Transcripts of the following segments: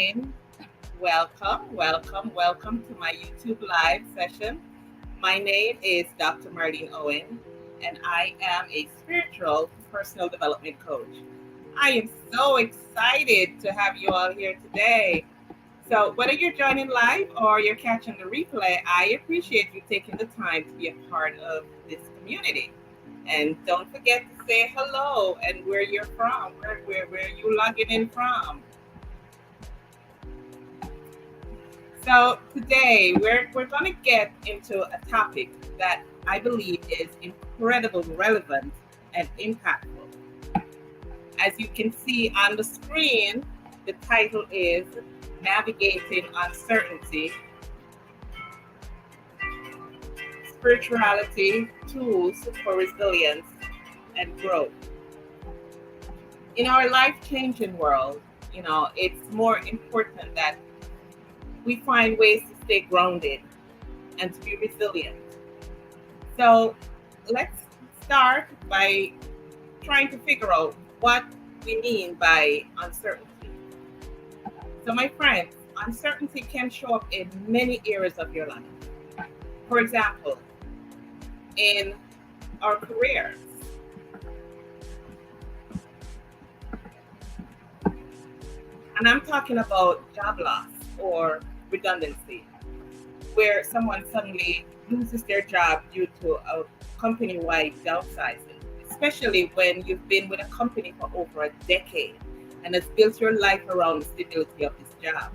Marlene. Welcome to my YouTube live session. My name is Dr. Marlene Owen, and I am a spiritual personal development coach. I am so excited to have you all here today. So, whether you're joining live or you're catching the replay, I appreciate you taking the time to be a part of this community. And don't forget to say hello and where you're from, where you logging in from. So today we're going to get into a topic that I believe is incredibly relevant and impactful. As you can see on the screen, the title is Navigating Uncertainty, Spirituality, Tools for Resilience and Growth. In our life-changing world, it's more important that we find ways to stay grounded and to be resilient. So let's start by trying to figure out what we mean by uncertainty. So, my friends, uncertainty can show up in many areas of your life. For example, in our careers, and I'm talking about job loss or redundancy, where someone suddenly loses their job due to a company-wide downsizing, especially when you've been with a company for over a decade and has built your life around the stability of this job.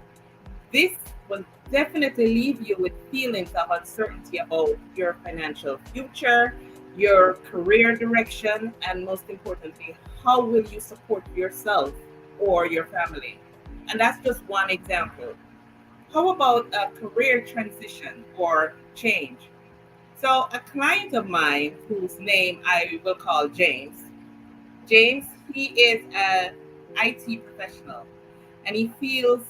This will definitely leave you with feelings of uncertainty about your financial future, your career direction, and most importantly, how will you support yourself or your family? And that's just one example. How about a career transition or change? So, a client of mine, whose name I will call James, he is an IT professional and he feels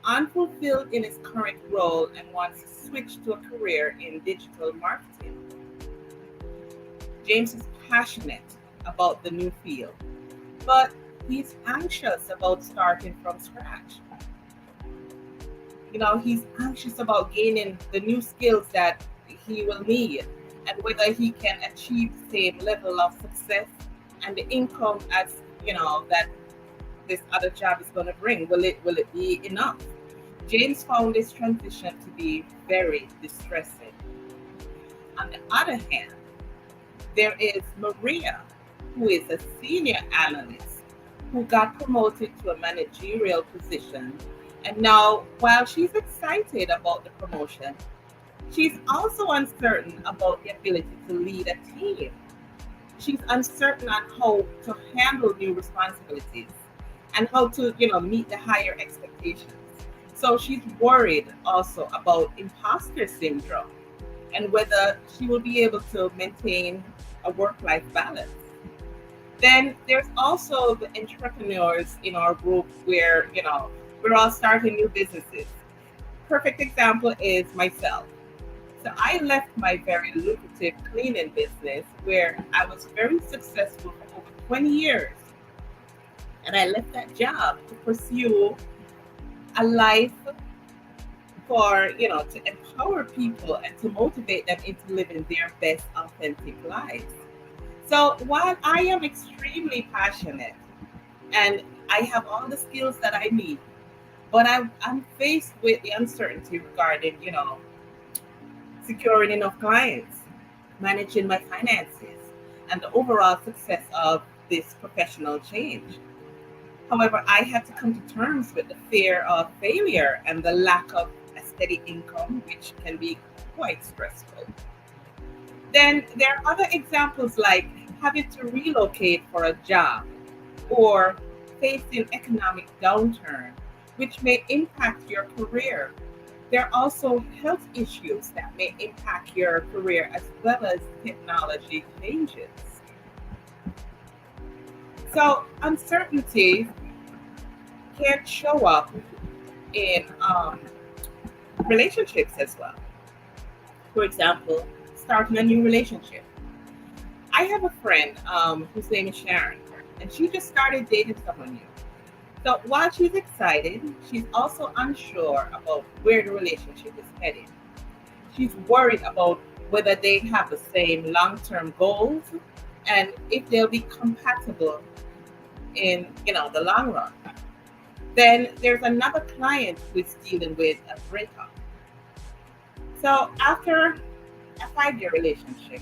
unfulfilled in his current role and wants to switch to a career in digital marketing. James is passionate about the new field, but he's anxious about starting from scratch. He's anxious about gaining the new skills that he will need and whether he can achieve the same level of success and the income as that this other job is going to bring. Will it be enough? James found this transition to be very distressing. On the other hand, there is Maria, who is a senior analyst who got promoted to a managerial position. And now, while she's excited about the promotion, she's also uncertain about the ability to lead a team. She's uncertain on how to handle new responsibilities and how to, meet the higher expectations. So she's worried also about imposter syndrome and whether she will be able to maintain a work-life balance. Then there's also the entrepreneurs in our group where, we're all starting new businesses. Perfect example is myself. So I left my very lucrative cleaning business where I was very successful for over 20 years. And I left that job to pursue a life for, to empower people and to motivate them into living their best authentic lives. So while I am extremely passionate and I have all the skills that I need, but I'm faced with the uncertainty regarding, securing enough clients, managing my finances, and the overall success of this professional change. However, I had to come to terms with the fear of failure and the lack of a steady income, which can be quite stressful. Then there are other examples like having to relocate for a job or facing economic downturn, which may impact your career. There are also health issues that may impact your career as well as technology changes. So uncertainty can show up in relationships as well. For example, starting a new relationship. I have a friend whose name is Sharon, and she just started dating someone new. So while she's excited, she's also unsure about where the relationship is headed. She's worried about whether they have the same long term goals and if they'll be compatible in the long run. Then there's another client who is dealing with a breakup. So after a 5-year relationship,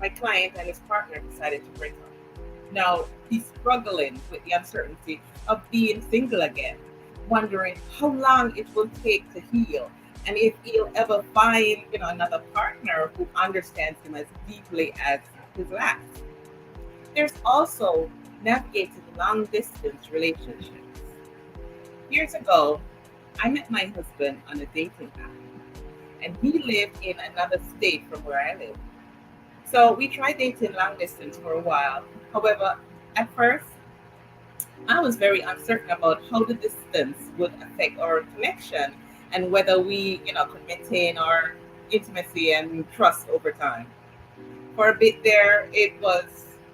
my client and his partner decided to break up. Now he's struggling with the uncertainty of being single again, wondering how long it will take to heal and if he'll ever find another partner who understands him as deeply as his last. There's also navigating long distance relationships. Years ago, I met my husband on a dating app, and he lived in another state from where I live. So we tried dating long distance for a while. However, at first, I was very uncertain about how the distance would affect our connection and whether we, could maintain our intimacy and trust over time. For a bit there, it was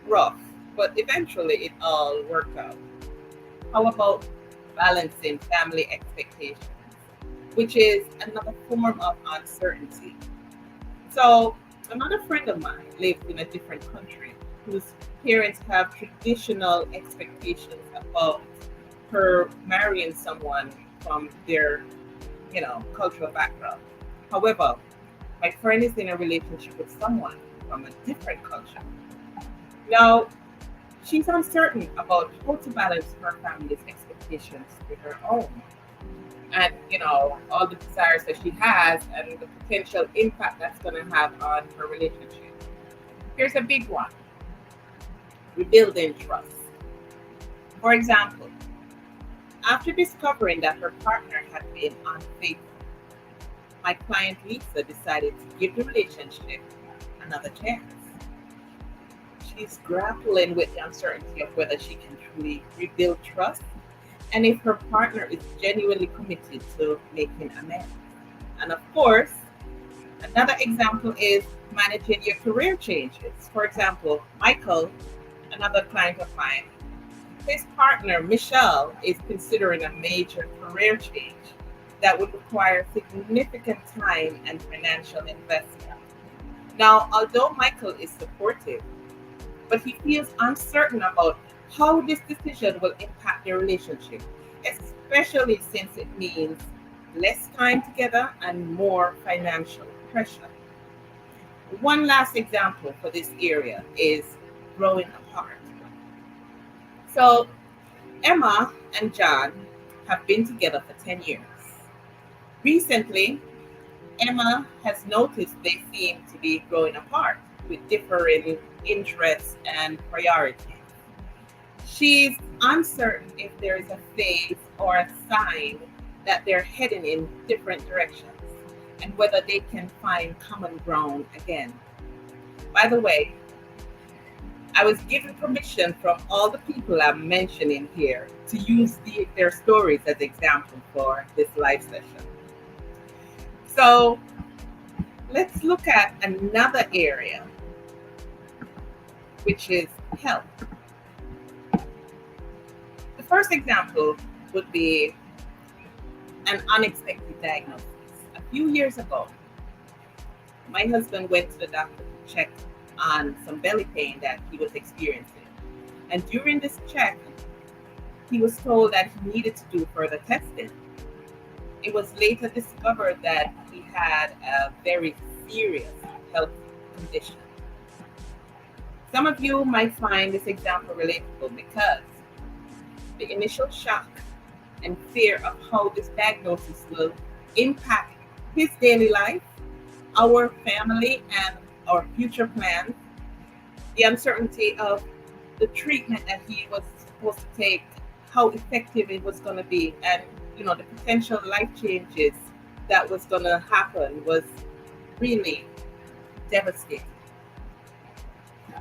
rough, but eventually it all worked out. How about balancing family expectations, which is another form of uncertainty? So, another friend of mine lives in a different country whose parents have traditional expectations about her marrying someone from their, cultural background. However, my friend is in a relationship with someone from a different culture. Now, she's uncertain about how to balance her family's expectations with her own and all the desires that she has and the potential impact that's going to have on her relationship. Here's a big one: rebuilding trust. For example, after discovering that her partner had been unfaithful, my client Lisa decided to give the relationship another chance. She's grappling with the uncertainty of whether she can truly rebuild trust and if her partner is genuinely committed to making amends. And of course, another example is managing your career changes. For example, Michael, another client of mine, his partner, Michelle, is considering a major career change that would require significant time and financial investment. Now, although Michael is supportive, but he feels uncertain about how this decision will impact their relationship, especially since it means less time together and more financial pressure. One last example for this area is growing apart. So, Emma and John have been together for 10 years. Recently, Emma has noticed they seem to be growing apart with differing interests and priorities. She's uncertain if there is a phase or a sign that they're heading in different directions and whether they can find common ground again. By the way, I was given permission from all the people I'm mentioning here to use their stories as example for this live session. So let's look at another area, which is health. The first example would be an unexpected diagnosis. A few years ago, my husband went to the doctor to check on some belly pain that he was experiencing. And during this check, he was told that he needed to do further testing. It was later discovered that he had a very serious health condition. Some of you might find this example relatable because the initial shock and fear of how this diagnosis will impact his daily life, our family, and our future plans, the uncertainty of the treatment that he was supposed to take, how effective it was going to be, and the potential life changes that was going to happen was really devastating.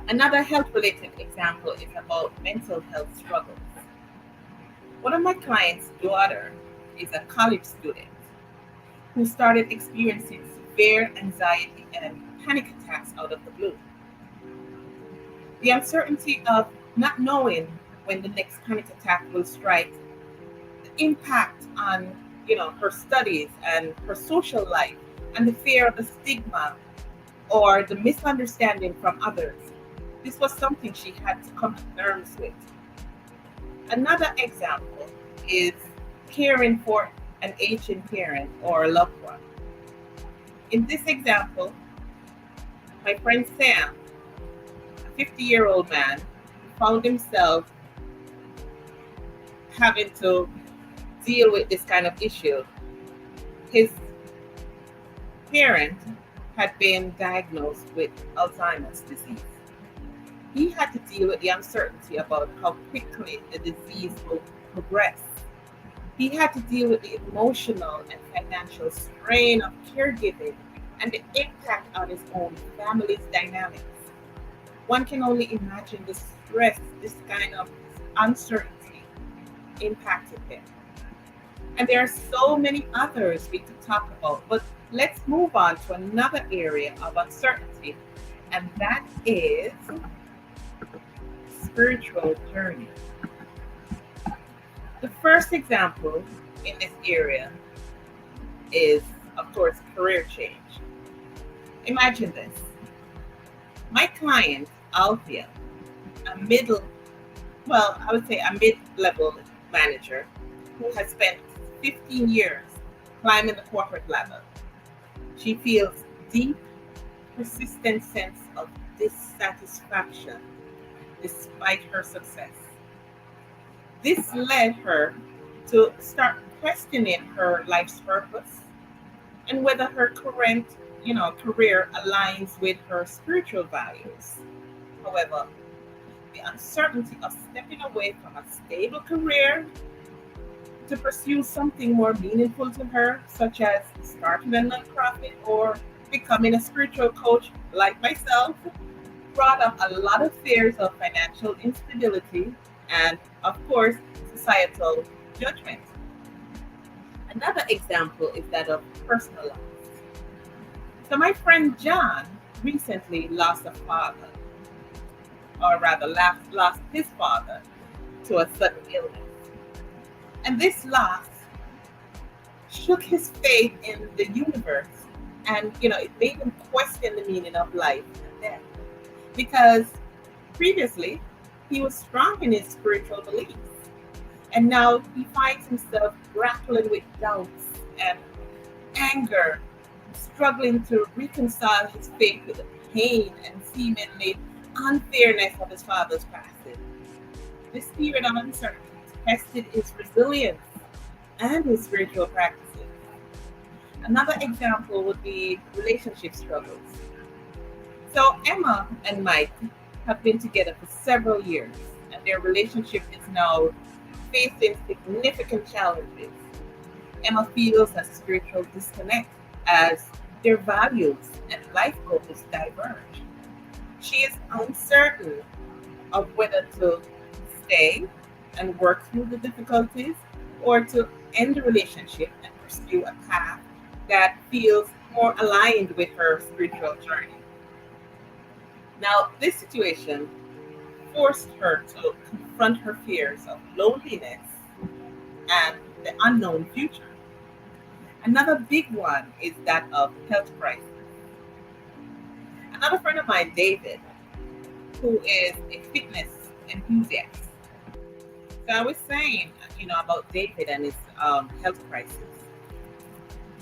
Another health related example is about mental health struggles. One of my clients' daughter is a college student who started experiencing severe anxiety and panic attacks out of the blue. The uncertainty of not knowing when the next panic attack will strike impact on, her studies and her social life, and the fear of the stigma or the misunderstanding from others. This was something she had to come to terms with. Another example is caring for an aging parent or a loved one. In this example, my friend Sam, a 50-year-old man, found himself having to deal with this kind of issue. His parent had been diagnosed with Alzheimer's disease. He had to deal with the uncertainty about how quickly the disease will progress. He had to deal with the emotional and financial strain of caregiving and the impact on his own family's dynamics. One can only imagine the stress this kind of uncertainty impacted him. And there are so many others we could talk about, but let's move on to another area of uncertainty, and that is spiritual journey. The first example in this area is, of course, career change. Imagine this. My client, Althea, a I would say a mid-level manager who has spent 15 years climbing the corporate ladder. She feels deep, persistent sense of dissatisfaction despite her success. This led her to start questioning her life's purpose and whether her current, career aligns with her spiritual values. However, the uncertainty of stepping away from a stable career to pursue something more meaningful to her, such as starting a nonprofit or becoming a spiritual coach like myself, brought up a lot of fears of financial instability and, of course, societal judgment. Another example is that of personal loss. So, my friend John recently lost a father, or rather, lost his father to a sudden illness. And this loss shook his faith in the universe, and it made him question the meaning of life and death. Because previously he was strong in his spiritual beliefs, and now he finds himself grappling with doubts and anger, struggling to reconcile his faith with the pain and seemingly unfairness of his father's passing. This period of uncertainty tested his resilience and his spiritual practices. Another example would be relationship struggles. So Emma and Mike have been together for several years, and their relationship is now facing significant challenges. Emma feels a spiritual disconnect as their values and life goals diverge. She is uncertain of whether to stay and work through the difficulties or to end the relationship and pursue a path that feels more aligned with her spiritual journey. Now, this situation forced her to confront her fears of loneliness and the unknown future. Another big one is that of health crisis. Another friend of mine, David, who is a fitness enthusiast. So I was saying, about David and his health crisis.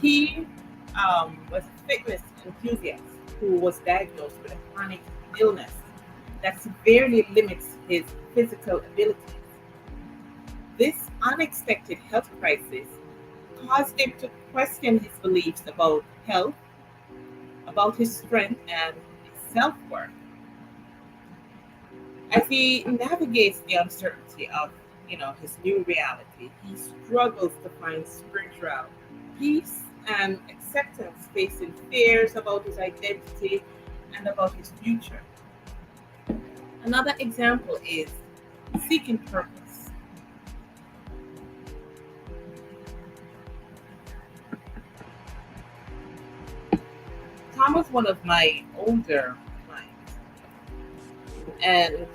He was a fitness enthusiast who was diagnosed with a chronic illness that severely limits his physical abilities. This unexpected health crisis caused him to question his beliefs about health, about his strength, and his self worth. As he navigates the uncertainty of, his new reality, he struggles to find spiritual peace and acceptance, facing fears about his identity and about his future. Another example is seeking purpose. Tom was one of my older clients, and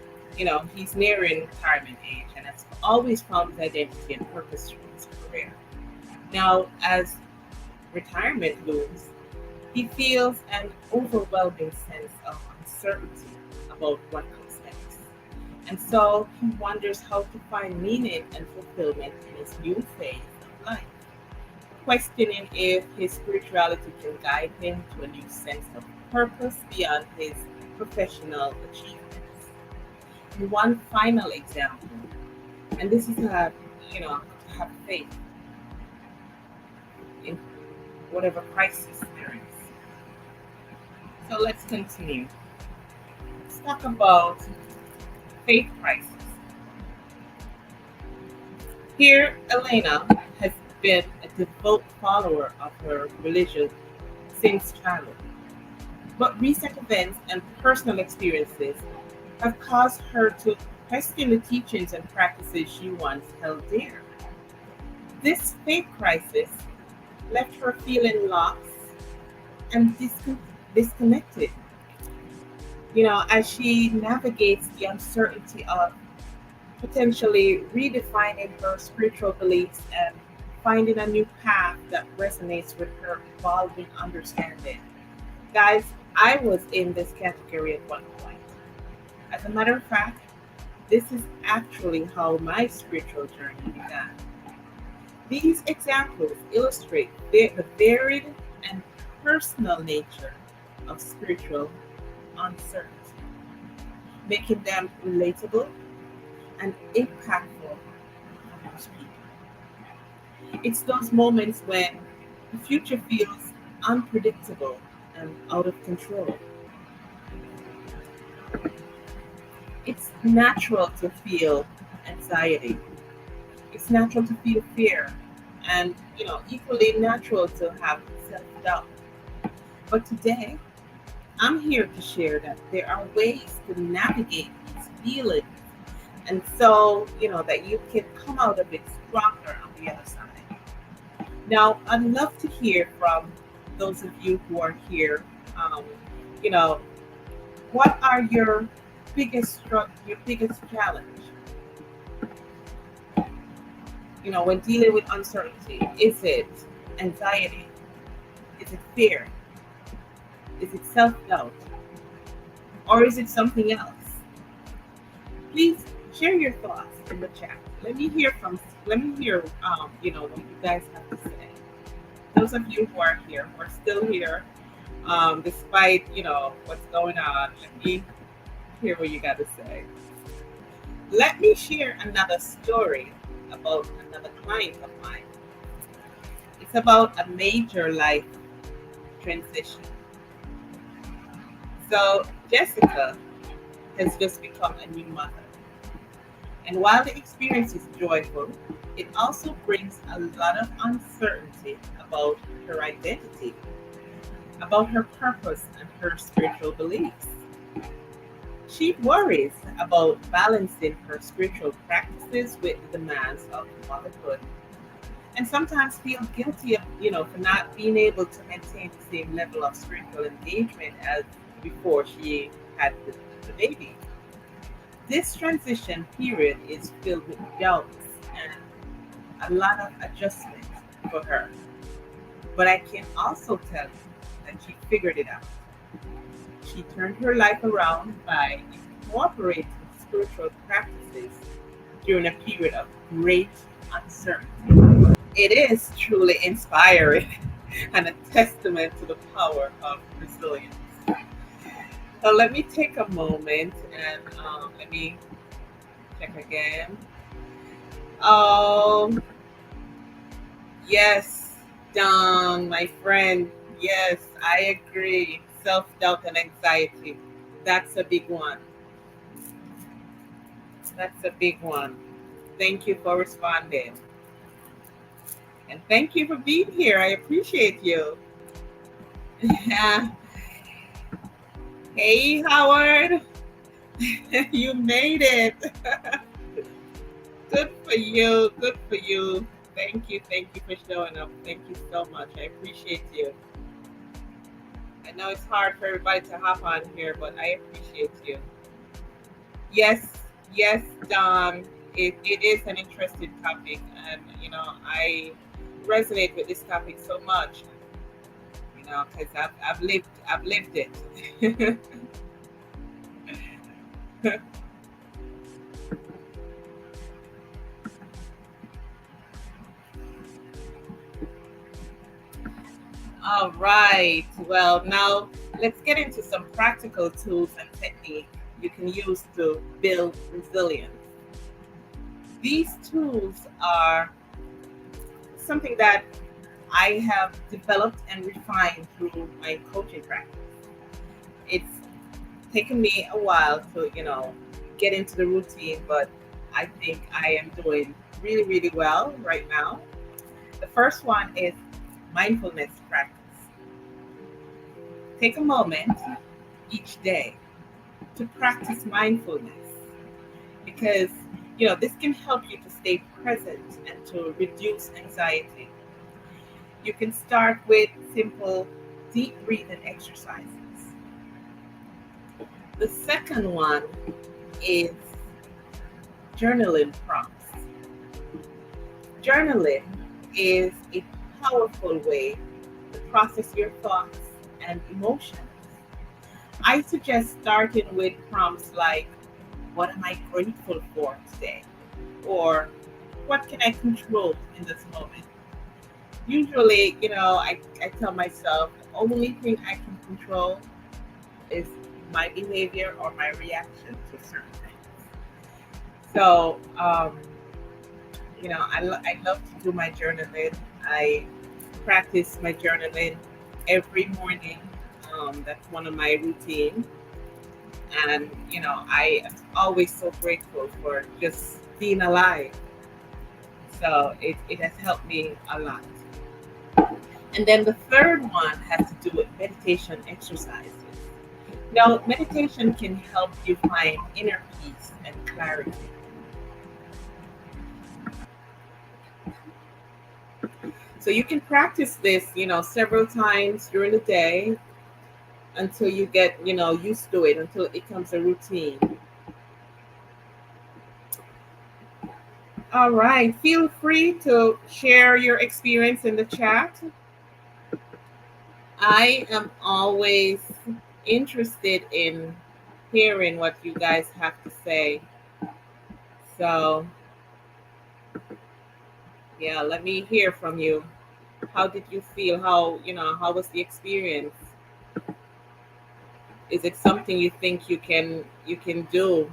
he's nearing retirement age and has always found his identity and purpose through his elsewhere. Now, as retirement looms, he feels an overwhelming sense of uncertainty about what comes next. And so he wonders how to find meaning and fulfillment in his new phase of life, questioning if his spirituality can guide him to a new sense of purpose beyond his professional achievements. And one final example, and this is to have faith in whatever crisis there is. So let's continue. Let's talk about faith crisis. Here, Elena has been a devout follower of her religion since childhood, but recent events and personal experiences have caused her to question the teachings and practices she once held dear. This faith crisis left her feeling lost and disconnected, as she navigates the uncertainty of potentially redefining her spiritual beliefs and finding a new path that resonates with her evolving understanding. Guys, I was in this category at one point. As a matter of fact, this is actually how my spiritual journey began. These examples illustrate the varied and personal nature of spiritual uncertainty, making them relatable and impactful for most people. It's those moments when the future feels unpredictable and out of control. It's natural to feel anxiety. It's natural to feel fear, and equally natural to have self-doubt. But today, I'm here to share that there are ways to navigate these feelings, and so that you can come out of it stronger on the other side. Now, I'd love to hear from those of you who are here. Um, you know, what are your your biggest challenge? When dealing with uncertainty, is it anxiety? Is it fear? Is it self-doubt? Or is it something else? Please share your thoughts in the chat. Let me hear what you guys have to say. Those of you who are here, who are still here, despite what's going on, let me hear what you got to say. Let me share another story about another client of mine. It's about a major life transition. So Jessica has just become a new mother. And while the experience is joyful, it also brings a lot of uncertainty about her identity, about her purpose and her spiritual beliefs. She worries about balancing her spiritual practices with the demands of motherhood, and sometimes feel guilty of, for not being able to maintain the same level of spiritual engagement as before she had the baby. This transition period is filled with doubts and a lot of adjustment for her. But I can also tell you that she figured it out. She turned her life around by incorporating spiritual practices during a period of great uncertainty. It is truly inspiring and a testament to the power of resilience. So let me take a moment and let me check again. Oh, yes, Don, my friend. Yes, I agree. Self doubt and anxiety. That's a big one. That's a big one. Thank you for responding. And thank you for being here. I appreciate you. Hey, Howard. You made it. Good for you. Good for you. Thank you. Thank you for showing up. Thank you so much. I appreciate you. I know it's hard for everybody to hop on here, but I appreciate you. Yes, yes, Don. it is an interesting topic, and I resonate with this topic so much, because I've lived it. All right. Well, now let's get into some practical tools and techniques you can use to build resilience. These tools are something that I have developed and refined through my coaching practice. It's taken me a while to, get into the routine, but I think I am doing really, really well right now. The first one is mindfulness practice. Take a moment each day to practice mindfulness because this can help you to stay present and to reduce anxiety. You can start with simple deep breathing exercises. The second one is journaling prompts. Journaling is a powerful way to process your thoughts and emotions. I suggest starting with prompts like, what am I grateful for today? Or what can I control in this moment? Usually, I tell myself the only thing I can control is my behavior or my reaction to certain things. So, I love to do my journaling. I practice my journaling every morning. That's one of my routines. And, I am always so grateful for just being alive. So it has helped me a lot. And then the third one has to do with meditation exercises. Now, meditation can help you find inner peace and clarity. So you can practice this, several times during the day until you get, used to it, until it becomes a routine. All right. Feel free to share your experience in the chat. I am always interested in hearing what you guys have to say. So, yeah, let me hear from you. How did you feel? How was the experience? Is it something you think you can do?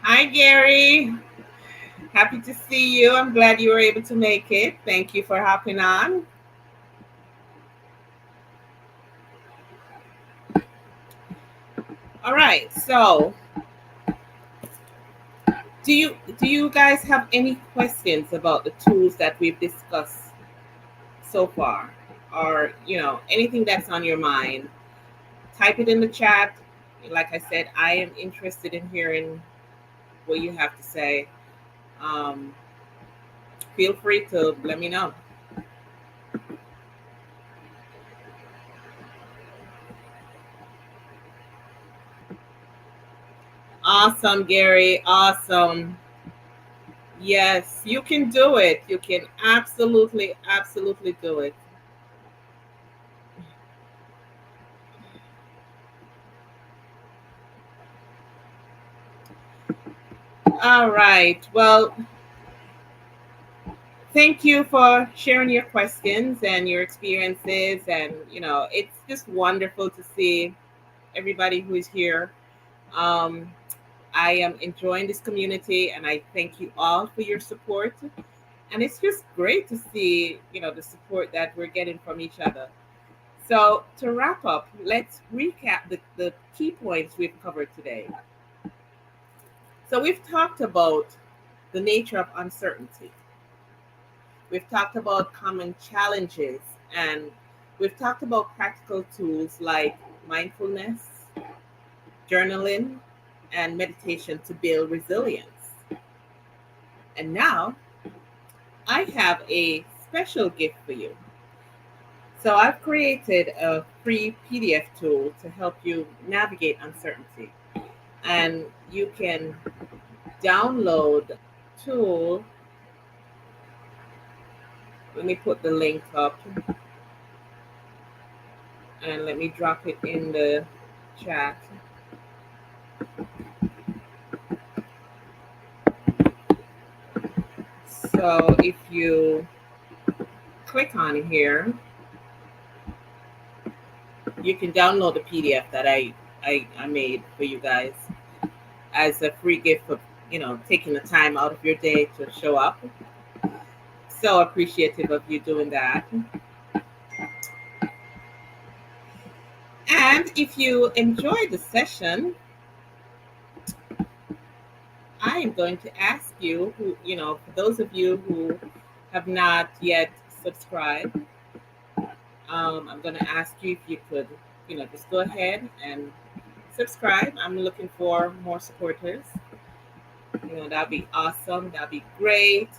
Hi, Gary. Happy to see you. I'm glad you were able to make it. Thank you for hopping on. All right. So, do you guys have any questions about the tools that we've discussed so far, or anything that's on your mind? Type it in the chat. Like I said, I am interested in hearing what you have to say. Um, Feel free to let me know. Awesome, Gary. Awesome. Yes, you can do it. You can absolutely, absolutely do it. All right. Well, thank you for sharing your questions and your experiences. And, it's just wonderful to see everybody who is here. Um, I am enjoying this community and I thank you all for your support. And it's just great to see, the support that we're getting from each other. So, to wrap up, let's recap the key points we've covered today. So, we've talked about the nature of uncertainty, we've talked about common challenges, and we've talked about practical tools like mindfulness, journaling, and meditation to build resilience. And now, I have a special gift for you. So, I've created a free PDF tool to help you navigate uncertainty. And you can download tool. Let me put the link up and let me drop it in the chat. So if you click on here, you can download the PDF that I made for you guys as a free gift for, taking the time out of your day to show up. So appreciative of you doing that. And if you enjoyed the session, I am going to ask you, for those of you who have not yet subscribed, I'm going to ask you if you could, just go ahead and subscribe. I'm looking for more supporters. That'd be awesome. That'd be great.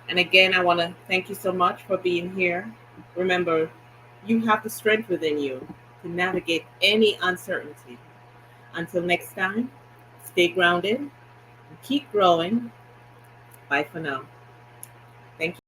And again, I want to thank you so much for being here. Remember, you have the strength within you to navigate any uncertainty. Until next time, stay grounded and keep growing. Bye for now. Thank you.